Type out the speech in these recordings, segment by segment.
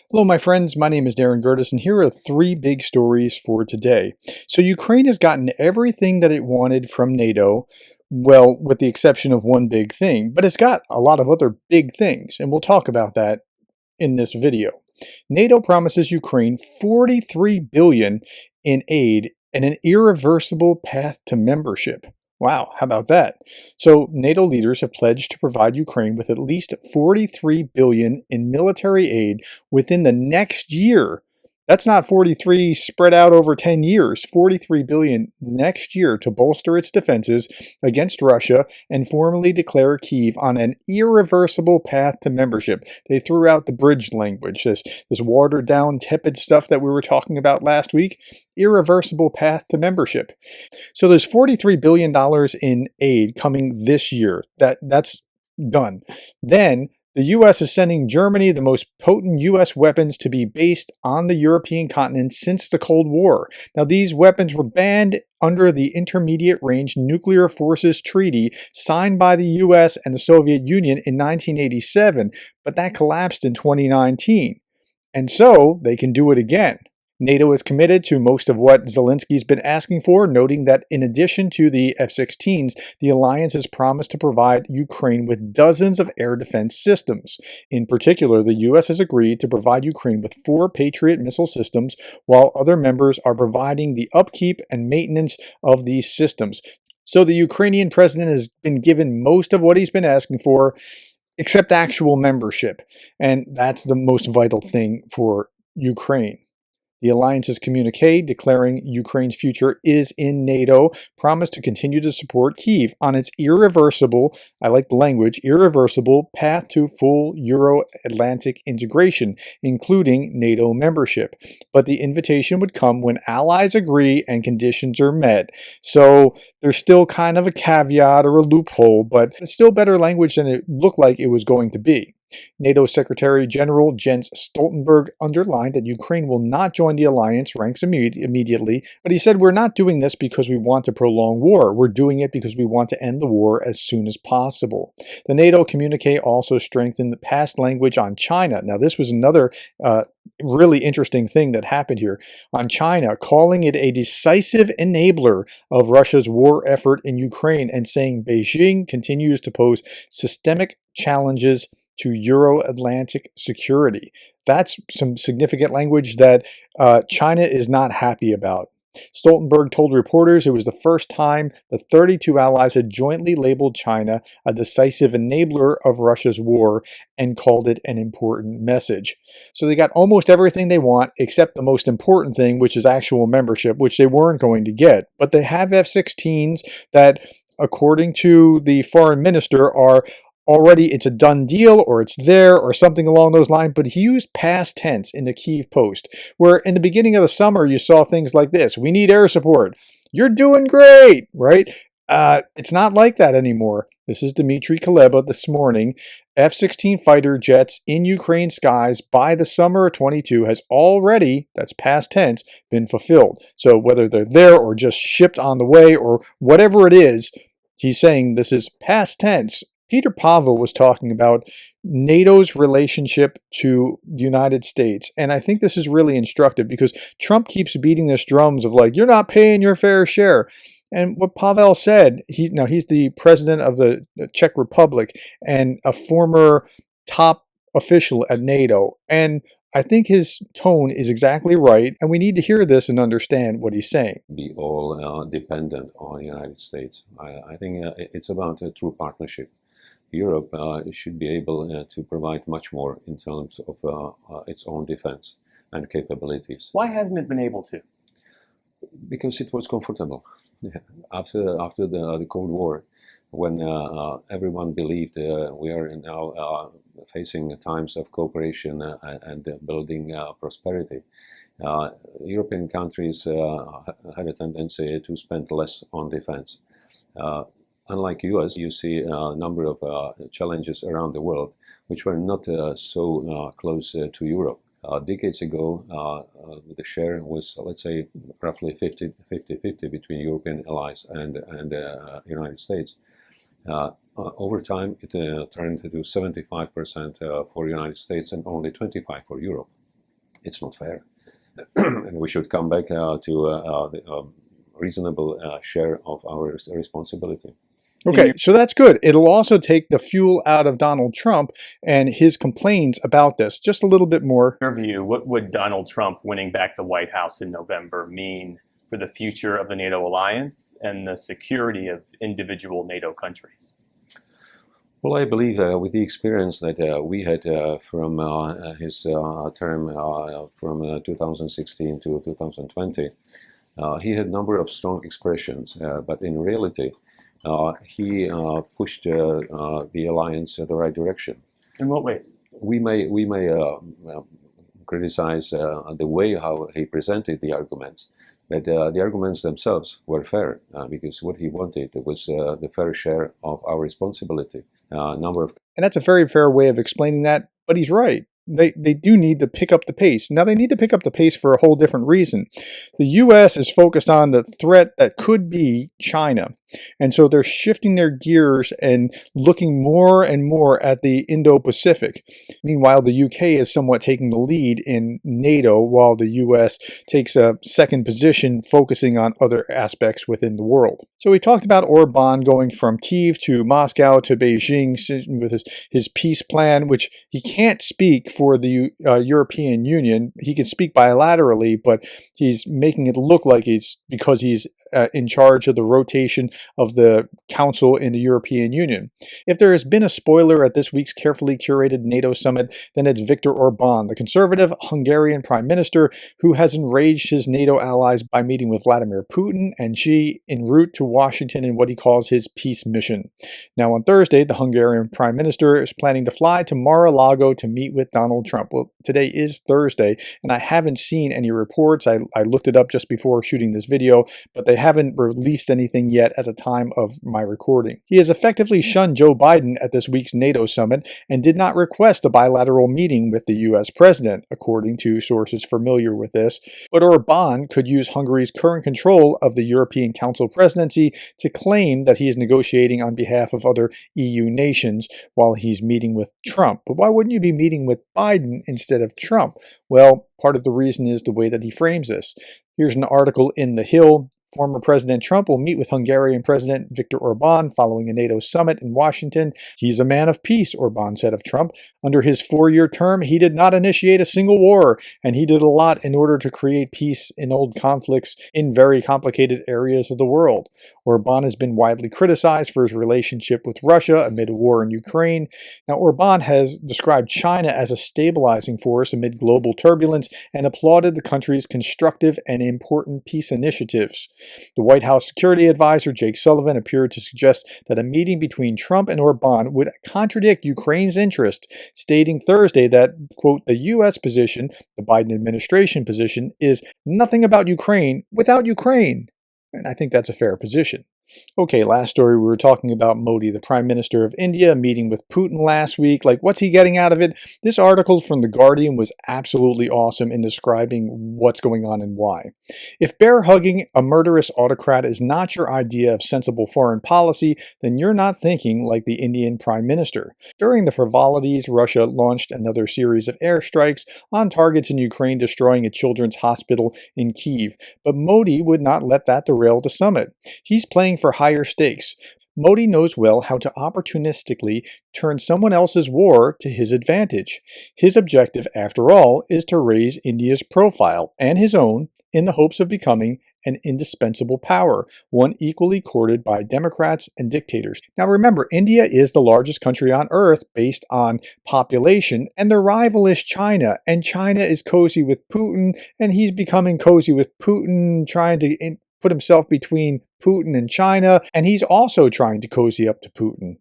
Hello, my friends. My name is Gerdes, and here are three big stories for today. So, Ukraine has gotten everything that it wanted from NATO, well, with the exception of one big thing, but it's got a lot of other big things, and we'll talk about that in this video. NATO promises Ukraine $43 billion in aid and an irreversible path to membership. Wow, how about that? So, NATO leaders have pledged to provide Ukraine with at least $43 billion in military aid within the next year. That's not 43 spread out over 10 years, 43 billion next year to bolster its defenses against Russia and formally declare Kyiv on an irreversible path to membership. They threw out the bridge language, this watered down, tepid stuff that we were talking about last week. Irreversible path to membership. So there's $43 billion in aid coming this year. That's done. Then the U.S. is sending Germany the most potent U.S. weapons to be based on the European continent since the Cold War. Now, these weapons were banned under the Intermediate Range Nuclear Forces Treaty signed by the U.S. and the Soviet Union in 1987, but that collapsed in 2019. And so they can do it again. NATO is committed to most of what Zelensky's been asking for, noting that in addition to the F-16s, the alliance has promised to provide Ukraine with dozens of air defense systems. In particular, the U.S. has agreed to provide Ukraine with 4 Patriot missile systems, while other members are providing the upkeep and maintenance of these systems. So the Ukrainian president has been given most of what he's been asking for, except actual membership. And that's the most vital thing for Ukraine. The alliance's communique declaring Ukraine's future is in NATO promised to continue to support Kyiv on its irreversible, I like the language, irreversible path to full Euro-Atlantic integration, including NATO membership. But the invitation would come when allies agree and conditions are met. So there's still kind of a caveat or a loophole, but it's still better language than it looked like it was going to be. NATO Secretary General Jens Stoltenberg underlined that Ukraine will not join the alliance ranks immediately, but he said, "We're not doing this because we want to prolong war. We're doing it because we want to end the war as soon as possible." The NATO communique also strengthened the past language on China. Now, this was another really interesting thing that happened here on China, calling it a decisive enabler of Russia's war effort in Ukraine and saying Beijing continues to pose systemic challenges to Euro-Atlantic security. That's some significant language that China is not happy about. Stoltenberg told reporters it was the first time the 32 allies had jointly labeled China a decisive enabler of Russia's war and called it an important message. So they got almost everything they want except the most important thing, which is actual membership, which they weren't going to get. But they have F-16s that, according to the foreign minister, are already, it's a done deal, or it's there, or something along those lines, but he used past tense in the Kyiv Post, where in the beginning of the summer you saw things like this: "We need air support. You're doing great," right? It's not like that anymore. This is Dmitry Kuleba this morning. F-16 fighter jets in Ukraine skies by the summer of 22 has already, that's past tense, been fulfilled. So whether they're there or just shipped on the way or whatever it is, he's saying this is past tense. Peter Pavel was talking about NATO's relationship to the United States. And I think this is really instructive because Trump keeps beating this drums of like, you're not paying your fair share. And what Pavel said, he's the president of the Czech Republic and a former top official at NATO. And I think his tone is exactly right, and we need to hear this and understand what he's saying. Be all dependent on the United States. I think it's about a true partnership. Europe should be able to provide much more in terms of its own defense and capabilities. Why hasn't it been able to? Because it was comfortable. After the Cold War, when everyone believed we are now facing times of cooperation and building prosperity, European countries had a tendency to spend less on defense. Unlike US, you see a number of challenges around the world which were not so close to Europe. Decades ago, the share was, let's say, roughly 50-50 between European allies and United States. Over time, it turned to 75% for United States and only 25% for Europe. It's not fair. And we should come back to the reasonable share of our responsibility. Okay, so that's good. It'll also take the fuel out of Donald Trump and his complaints about this just a little bit more. In your view, what would Donald Trump winning back the White House in November mean for the future of the NATO alliance and the security of individual NATO countries? Well, I believe with the experience that we had from his term from 2016 to 2020, he had a number of strong expressions, but in reality, he pushed the alliance in the right direction. In what ways? We may criticize the way how he presented the arguments, but the arguments themselves were fair because what he wanted was the fair share of our responsibility. And that's a very fair way of explaining that, but he's right. They do need to pick up the pace. Now, they need to pick up the pace for a whole different reason. The U.S. is focused on the threat that could be China. And so they're shifting their gears and looking more and more at the Indo-Pacific. Meanwhile, the UK is somewhat taking the lead in NATO, while the US takes a second position focusing on other aspects within the world. So we talked about Orban going from Kyiv to Moscow to Beijing with his peace plan, which he can't speak for the European Union. He can speak bilaterally, but he's making it look like it's because he's in charge of the rotation of the Council in the European Union. If there has been a spoiler at this week's carefully curated NATO summit, then it's Viktor Orban, the conservative Hungarian prime minister who has enraged his NATO allies by meeting with Vladimir Putin and Xi en route to Washington in what he calls his peace mission. Now on Thursday, the Hungarian prime minister is planning to fly to Mar-a-Lago to meet with Donald Trump. Well, today is Thursday, and I haven't seen any reports. I looked it up just before shooting this video, but they haven't released anything yet at the time of my recording. He has effectively shunned Joe Biden at this week's NATO summit and did not request a bilateral meeting with the US president, according to sources familiar with this. But Orban could use Hungary's current control of the European Council presidency to claim that he is negotiating on behalf of other EU nations while he's meeting with Trump. But why wouldn't you be meeting with Biden instead of Trump? Well, part of the reason is the way that he frames this. Here's an article in The Hill. Former President Trump will meet with Hungarian President Viktor Orban following a NATO summit in Washington. He's a man of peace, Orban said of Trump. Under his 4-year term, he did not initiate a single war, and he did a lot in order to create peace in old conflicts in very complicated areas of the world. Orban has been widely criticized for his relationship with Russia amid a war in Ukraine. Now, Orban has described China as a stabilizing force amid global turbulence and applauded the country's constructive and important peace initiatives. The White House security advisor Jake Sullivan appeared to suggest that a meeting between Trump and Orban would contradict Ukraine's interest, stating Thursday that, quote, the U.S. position, the Biden administration position, is nothing about Ukraine without Ukraine. And I think that's a fair position. Okay, last story, we were talking about Modi, the Prime Minister of India, meeting with Putin last week. Like, what's he getting out of it? This article from The Guardian was absolutely awesome in describing what's going on and why. If bear-hugging a murderous autocrat is not your idea of sensible foreign policy, then you're not thinking like the Indian Prime Minister. During the frivolities, Russia launched another series of airstrikes on targets in Ukraine, destroying a children's hospital in Kyiv. But Modi would not let that derail the summit. He's playing for higher stakes. Modi knows well how to opportunistically turn someone else's war to his advantage. His objective, after all, is to raise India's profile, and his own, in the hopes of becoming an indispensable power, one equally courted by democrats and dictators. Now remember, India is the largest country on earth based on population, and their rival is China, and China is cozy with Putin, and he's becoming cozy with Putin, trying to put himself between Putin and China, and he's also trying to cozy up to Putin.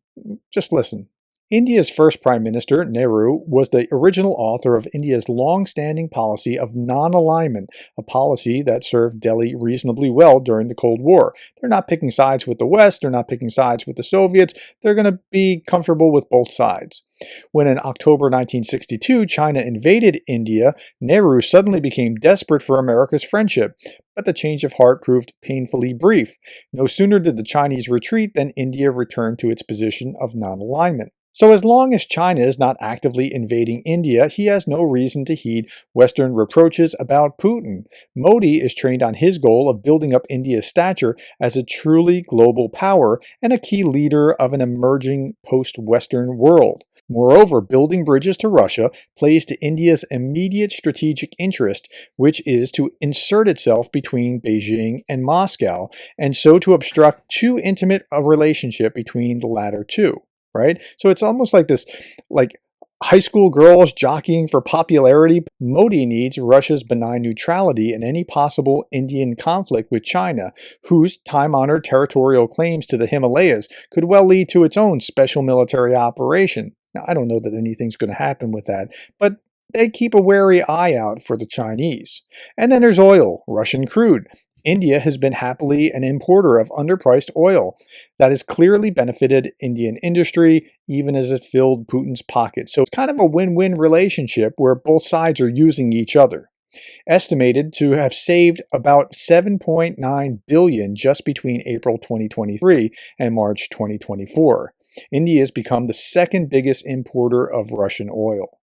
Just listen. India's first Prime Minister, Nehru, was the original author of India's long-standing policy of non-alignment, a policy that served Delhi reasonably well during the Cold War. They're not picking sides with the West, they're not picking sides with the Soviets, they're going to be comfortable with both sides. When in October 1962 China invaded India, Nehru suddenly became desperate for America's friendship. But the change of heart proved painfully brief. No sooner did the Chinese retreat than India returned to its position of non-alignment. So as long as China is not actively invading India, he has no reason to heed Western reproaches about Putin. Modi is trained on his goal of building up India's stature as a truly global power and a key leader of an emerging post-Western world. Moreover, building bridges to Russia plays to India's immediate strategic interest, which is to insert itself between Beijing and Moscow, and so to obstruct too intimate a relationship between the latter two. Right? So it's almost like this, like high school girls jockeying for popularity. Modi needs Russia's benign neutrality in any possible Indian conflict with China, whose time-honored territorial claims to the Himalayas could well lead to its own special military operation. Now, I don't know that anything's going to happen with that, but they keep a wary eye out for the Chinese. And then there's oil, Russian crude. India has been happily an importer of underpriced oil. That has clearly benefited Indian industry, even as it filled Putin's pocket. So it's kind of a win-win relationship where both sides are using each other. Estimated to have saved about $7.9 billion just between April 2023 and March 2024. India has become the second biggest importer of Russian oil.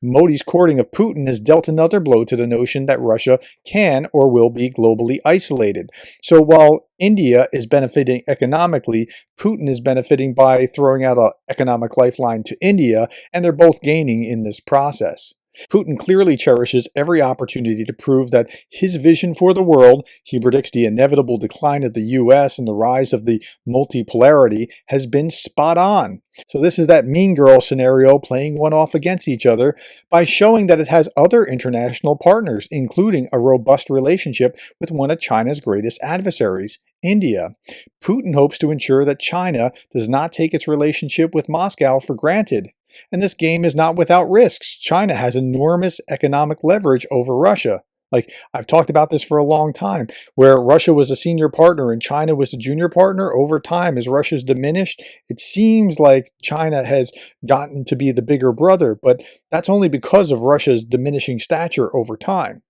Modi's courting of Putin has dealt another blow to the notion that Russia can or will be globally isolated. So while India is benefiting economically, Putin is benefiting by throwing out an economic lifeline to India, and they're both gaining in this process. Putin clearly cherishes every opportunity to prove that his vision for the world, he predicts the inevitable decline of the US and the rise of the multipolarity, has been spot on. So this is that mean girl scenario, playing one off against each other by showing that it has other international partners, including a robust relationship with one of China's greatest adversaries, India. Putin hopes to ensure that China does not take its relationship with Moscow for granted. And this game is not without risks. China has enormous economic leverage over Russia. Like, I've talked about this for a long time, where Russia was a senior partner and China was a junior partner. Over time, as Russia's diminished, it seems like China has gotten to be the bigger brother, but that's only because of Russia's diminishing stature over time.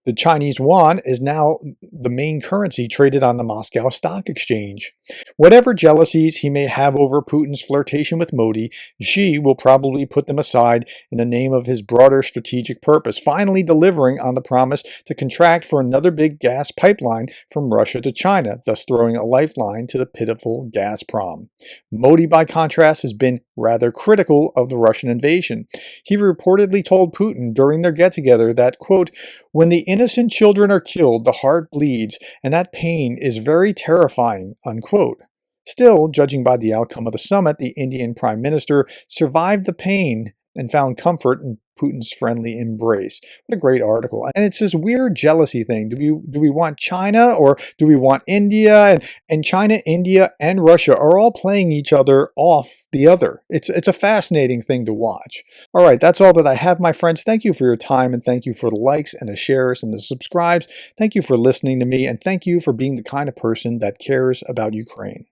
The Chinese yuan is now the main currency traded on the Moscow Stock Exchange. Whatever jealousies he may have over Putin's flirtation with Modi, Xi will probably put them aside in the name of his broader strategic purpose, finally delivering on the promise to contract for another big gas pipeline from Russia to China, thus throwing a lifeline to the pitiful Gazprom. Modi, by contrast, has been rather critical of the Russian invasion. He reportedly told Putin during their get-together that, quote, "When the innocent children are killed, the heart bleeds, and that pain is very terrifying," unquote. Still, judging by the outcome of the summit, the Indian Prime Minister survived the pain and found comfort in Putin's friendly embrace. What a great article. And it's this weird jealousy thing. Do we want China or do we want India? And China, India, and Russia are all playing each other off the other. It's a fascinating thing to watch. All right, that's all that I have, my friends. Thank you for your time, and thank you for the likes and the shares and the subscribes. Thank you for listening to me, and thank you for being the kind of person that cares about Ukraine.